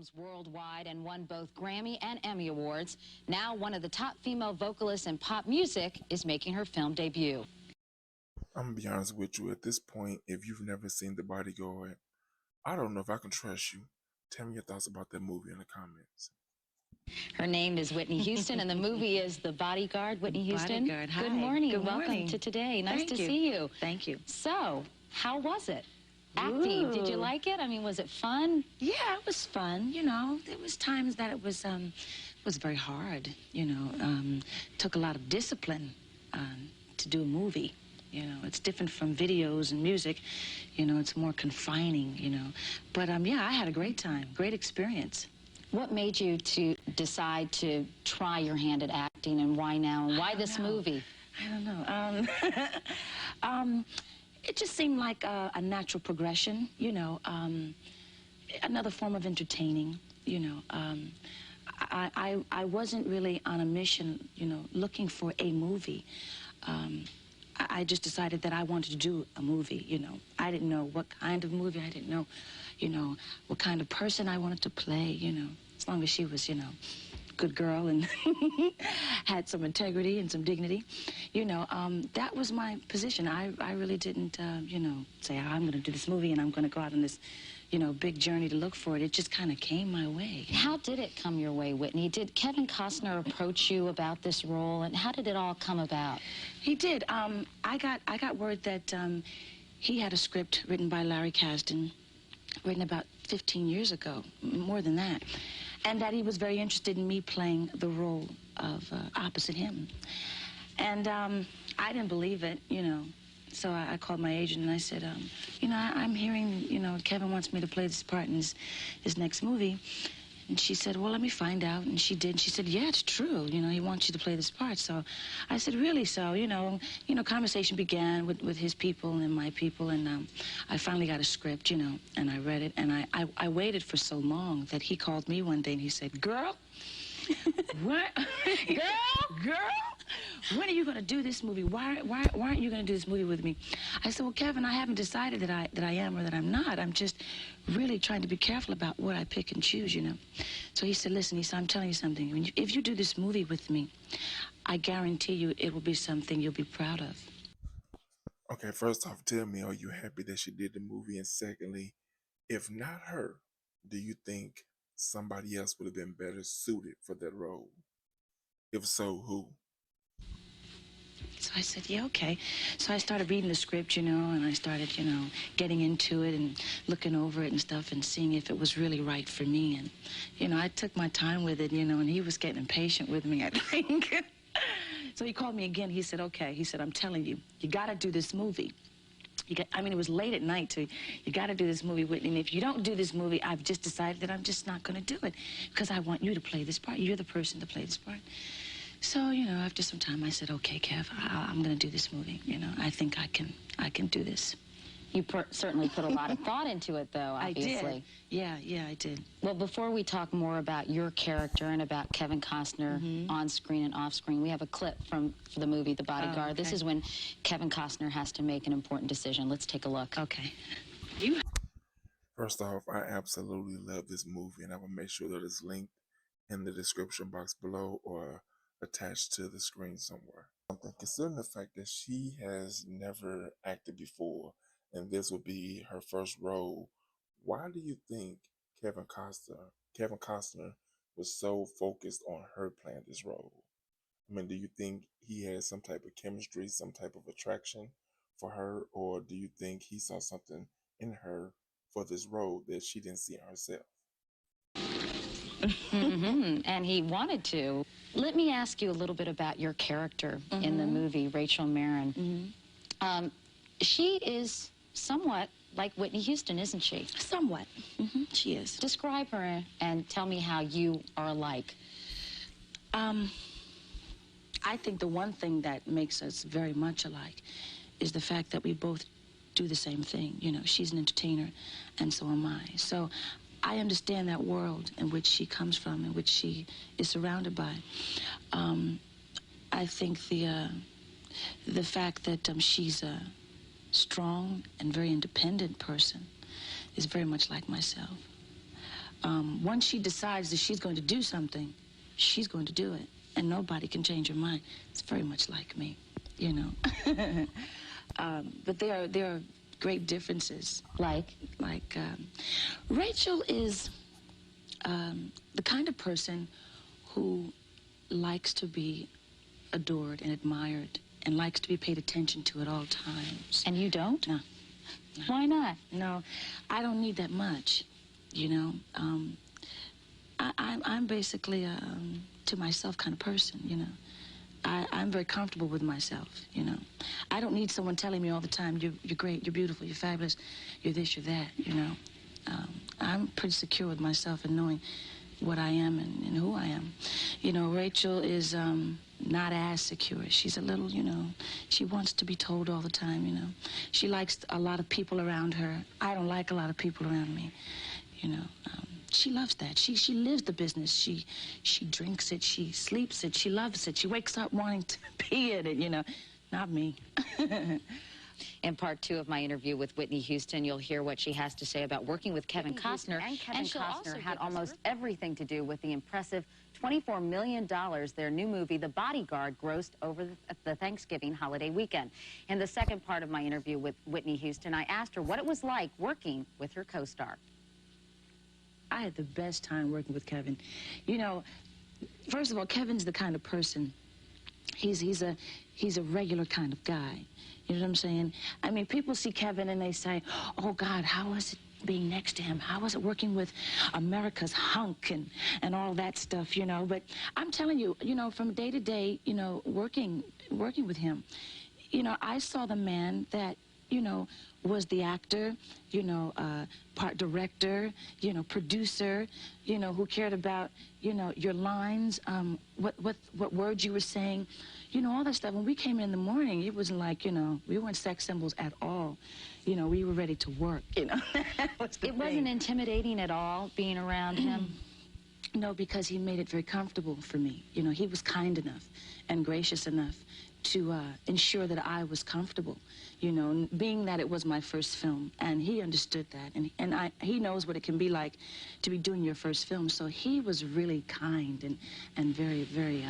albums worldwide and won both Grammy and Emmy Awards. Now one of the top female vocalists in pop music is making her film debut. I'm gonna be honest with you, at this point, if you've never seen The Bodyguard, I don't know if I can trust you. Tell me your thoughts about that movie in the comments. Her name is Whitney Houston, and the movie is The Bodyguard. Whitney Houston, Bodyguard. Hi. Good morning. Good Welcome morning. to Today. Nice Thank to you. see you. Thank you. So, how was it? Acting, did you like it? I mean, was it fun? Yeah, it was fun. You know, there was times that it was very hard. You know, took a lot of discipline to do a movie. You know, it's different from videos and music. You know, it's more confining. You know, but yeah, I had a great time, great experience. What made you to decide to try your hand at acting, and why now? And why this movie? I don't know. It just seemed like a natural progression, you know, another form of entertaining, you know. I wasn't really on a mission, you know, looking for a movie. I just decided that I wanted to do a movie, you know. I didn't know what kind of movie. I didn't know, you know, what kind of person I wanted to play, you know, as long as she was, you know, good girl and had some integrity and some dignity. You know, that was my position. I really didn't, you know, say, I'm going to do this movie and I'm going to go out on this, you know, big journey to look for it. It just kind of came my way. How did it come your way, Whitney? Did Kevin Costner approach you about this role, and how did it all come about? He did. I got word that he had a script written by Larry Kasdan, written about 15 years ago, more than that, and that he was very interested in me playing the role of opposite him. And I didn't believe it, you know. So I called my agent and I said, you know, I'm hearing, you know, Kevin wants me to play this part in his next movie. And she said, well, let me find out. And she did. She said, yeah, it's true. You know, he wants you to play this part. So I said, really? So, you know, conversation began with his people and my people. And I finally got a script, you know, and I read it. And I waited for so long that he called me one day and he said, girl, what? Girl, when are you going to do this movie? Why aren't you going to do this movie with me? I said, well, Kevin, I haven't decided that I am or that I'm not. I'm just really trying to be careful about what I pick and choose, you know. So he said, listen, he said, I'm telling you something. If you do this movie with me, I guarantee you it will be something you'll be proud of. Okay, first off, tell me, are you happy that she did the movie? And secondly, if not her, do you think somebody else would have been better suited for that role? If so, who? So I said, yeah, okay. So I started reading the script, you know, and I started, you know, getting into it and looking over it and stuff and seeing if it was really right for me. And, you know, I took my time with it, you know, and he was getting impatient with me, I think. So he called me again. He said, okay. He said, I'm telling you, you got to do this movie. I mean, it was late at night, too. You got to do this movie, Whitney. And if you don't do this movie, I've just decided that I'm just not going to do it because I want you to play this part. You're the person to play this part. So, you know, after some time, I said, okay, Kev, I'm going to do this movie. You know, I think I can do this. You certainly put a lot of thought into it, though, obviously. I did. Yeah, I did. Well, before we talk more about your character and about Kevin Costner on screen and off screen, we have a clip for the movie The Bodyguard. Oh, okay. This is when Kevin Costner has to make an important decision. Let's take a look. Okay. First off, I absolutely love this movie, and I will make sure that it's linked in the description box below or attached to the screen somewhere. Considering the fact that she has never acted before, and this will be her first role, why do you think Kevin Costner was so focused on her playing this role? I mean, do you think he had some type of chemistry, some type of attraction for her, or do you think he saw something in her for this role that she didn't see in herself? And he wanted to. Let me ask you a little bit about your character in the movie, Rachel Marin. She is somewhat like Whitney Houston, isn't she? Somewhat. She is. Describe her and tell me how you are alike. I think the one thing that makes us very much alike is the fact that we both do the same thing. You know, she's an entertainer, and so am I. So I understand that world in which she comes from, in which she is surrounded by. I think the fact that she's a strong and very independent person is very much like myself. Once she decides that she's going to do something, she's going to do it, and nobody can change her mind. It's very much like me, you know. But there are great differences. Like? Rachel is the kind of person who likes to be adored and admired and likes to be paid attention to at all times. And you don't? No. Why not? No, I don't need that much, you know. I'm basically a to myself kind of person, you know. I'm very comfortable with myself, you know. I don't need someone telling me all the time, you're great, you're beautiful, you're fabulous, you're this, you're that, you know. I'm pretty secure with myself and knowing what I am and who I am. You know, Rachel is not as secure. She's a little, you know, she wants to be told all the time, you know. She likes a lot of people around her. I don't like a lot of people around me, you know. She loves that. She lives the business. She drinks it. She sleeps it. She loves it. She wakes up wanting to be in it, you know. Not me. In part 2 of my interview with Whitney Houston, you'll hear what she has to say about working with Kevin Costner. And Kevin Costner had almost everything to do with the impressive $24 million their new movie, The Bodyguard, grossed over the Thanksgiving holiday weekend. In the second part of my interview with Whitney Houston, I asked her what it was like working with her co-star. I had the best time working with Kevin. You know, first of all, Kevin's the kind of person, he's a regular kind of guy. You know what I'm saying? I mean, people see Kevin and they say, oh, God, how was it being next to him? How was it working with America's hunk and all that stuff, you know? But I'm telling you, you know, from day to day, you know, working with him, you know, I saw the man that, you know, was the actor, you know, part director, you know, producer, you know, who cared about, you know, your lines, what words you were saying, you know, all that stuff. When we came in the morning, it wasn't like, you know, we weren't sex symbols at all. You know, we were ready to work, you know. It wasn't intimidating at all being around him? No, because he made it very comfortable for me. You know, he was kind enough and gracious enough to ensure that I was comfortable, you know, being that it was my first film, and he understood that, and he knows what it can be like to be doing your first film, so he was really kind and very, very,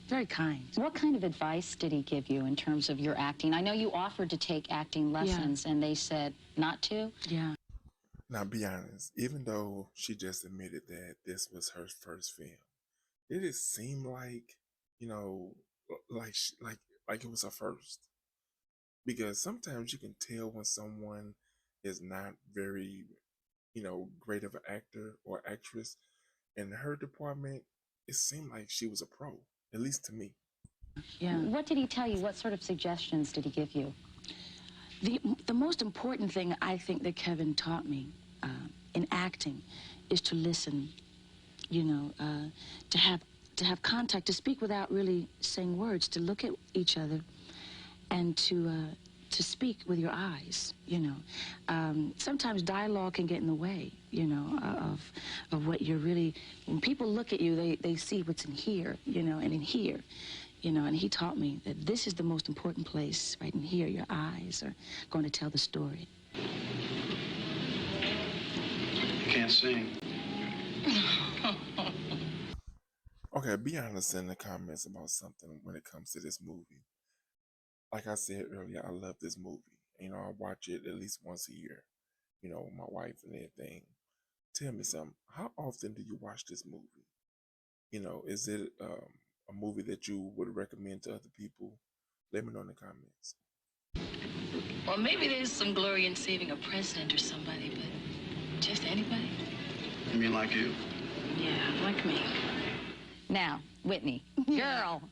very kind. What kind of advice did he give you in terms of your acting? I know you offered to take acting lessons, and they said not to. Yeah. Now, be honest, even though she just admitted that this was her first film, did it seem like, you know, like it was her first? Because sometimes you can tell when someone is not very, you know, great of an actor or actress. In her department, it seemed like she was a pro, at least to me. Yeah. What did he tell you? What sort of suggestions did he give you? The most important thing I think that Kevin taught me in acting is to listen, you know, to have contact, to speak without really saying words, to look at each other and to speak with your eyes, you know. Sometimes dialogue can get in the way, you know, of what you're really, when people look at you, they see what's in here, you know, and in here, you know, and he taught me that this is the most important place, right in here. Your eyes are going to tell the story. You can't sing. Okay, be honest in the comments about something when it comes to this movie. Like I said earlier, I love this movie. You know, I watch it at least once a year, you know, with my wife and everything. Tell me something. How often do you watch this movie? You know, is it a movie that you would recommend to other people? Let me know in the comments. Well, maybe there's some glory in saving a president or somebody, but just anybody? You mean like you? Yeah, like me. Now, Whitney, girl.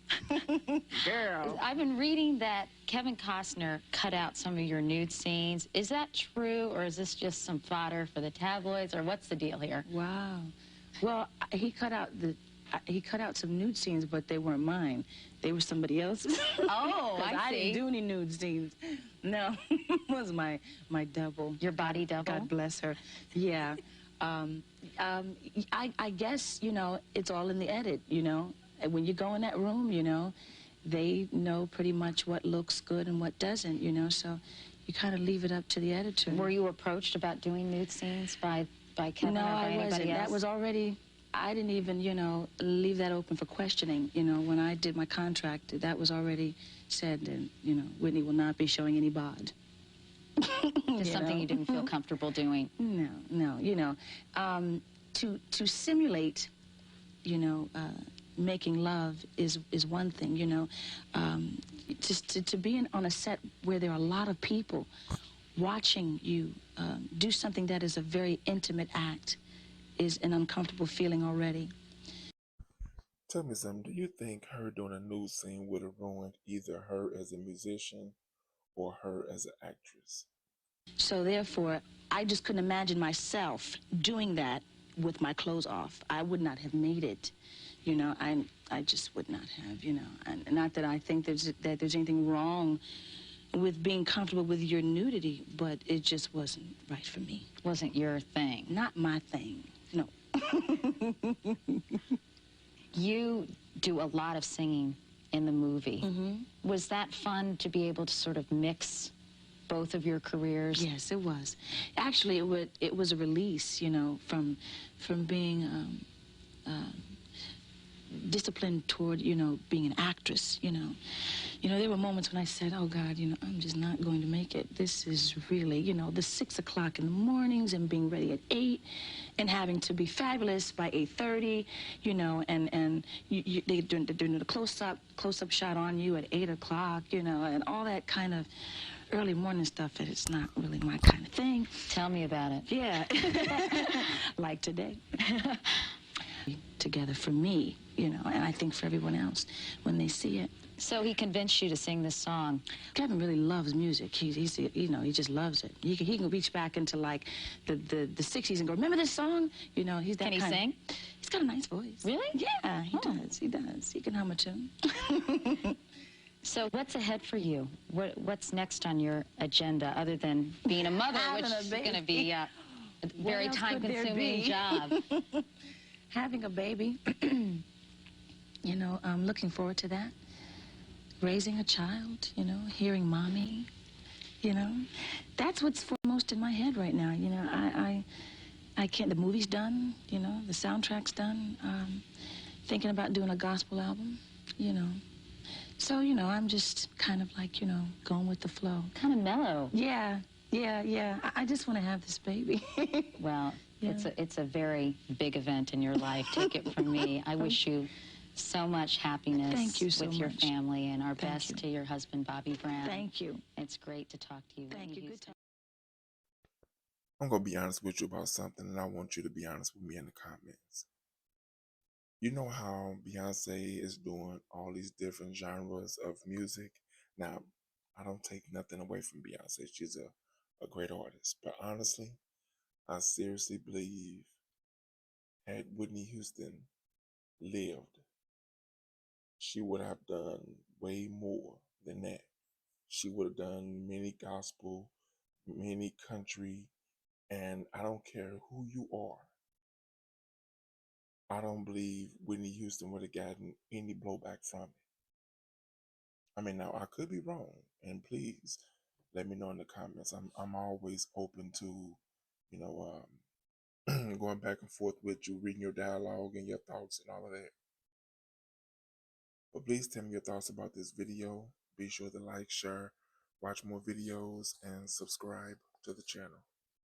Girl. I've been reading that Kevin Costner cut out some of your nude scenes. Is that true, or is this just some fodder for the tabloids, or what's the deal here? Wow. Well, he cut out some nude scenes, but they weren't mine. They were somebody else's. Oh, I see. didn't do any nude scenes. No, it was my double. Your body double? God bless her. Yeah. I guess, you know, it's all in the edit, you know. And when you go in that room, you know, they know pretty much what looks good and what doesn't, you know, so you kind of leave it up to the editor. Were you approached about doing nude scenes by by Kevin No, or by I anybody wasn't. else? That was already, I didn't even, leave that open for questioning. When I did my contract, that was already said that, Whitney will not be showing any bod. Just something you didn't feel comfortable doing. No. To simulate, making love is one thing, just to be on a set where there are a lot of people watching you do something that is a very intimate act is an uncomfortable feeling already. Tell me something, do you think her doing a nude scene would have ruined either her as a musician or her as an actress? So therefore, I just couldn't imagine myself doing that with my clothes off. I would not have made it. I just would not have, And not that I think there's anything wrong with being comfortable with your nudity, but it just wasn't right for me. Wasn't your thing. Not my thing, no. You do a lot of singing in the movie. Mm-hmm. Was that fun to be able to sort of mix both of your careers? Yes, it was. Actually, it was a release, from being disciplined toward, being an actress, there were moments when I said, oh, God, I'm just not going to make it. This is really, the 6 o'clock in the mornings and being ready at 8 and having to be fabulous by 8:30, and they're doing the close-up shot on you at 8 o'clock, and all that kind of early morning stuff that it's not really my kind of thing. Tell me about it. Yeah. Like today. Together for me, and I think for everyone else when they see it. So he convinced you to sing this song. Kevin really loves music. He just loves it. He can reach back into like the 60s and go, remember this song? He's that Can he kind sing? He's got a nice voice. Really? Yeah, he does. He does. He can hum a tune. So what's ahead for you? What's next on your agenda other than being a mother, which is going to be a very time-consuming job? Having a baby. I'm looking forward to that. Raising a child, hearing mommy, That's what's foremost in my head right now. I can't, the movie's done, the soundtrack's done. Thinking about doing a gospel album, So, I'm just kind of like, going with the flow. Kind of mellow. Yeah. I just want to have this baby. Well, yeah. It's a very big event in your life. Take it from me. I wish you so much happiness. Thank you so with your much. family, and our Thank best you. to your husband, Bobby Brown. Thank you. It's great to talk to you. Thank Whitney you. Good Houston. talk. I'm going to be honest with you about something, and I want you to be honest with me in the comments. You know how Beyonce is doing all these different genres of music? Now, I don't take nothing away from Beyonce. She's a great artist. But honestly, I seriously believe had Whitney Houston lived, she would have done way more than that. She would have done many gospel, many country, and I don't care who you are. I don't believe Whitney Houston would have gotten any blowback from it. I mean, now I could be wrong, and please let me know in the comments. I'm always open to, going back and forth with you, reading your dialogue and your thoughts and all of that. But please tell me your thoughts about this video. Be sure to like, share, watch more videos, and subscribe to the channel.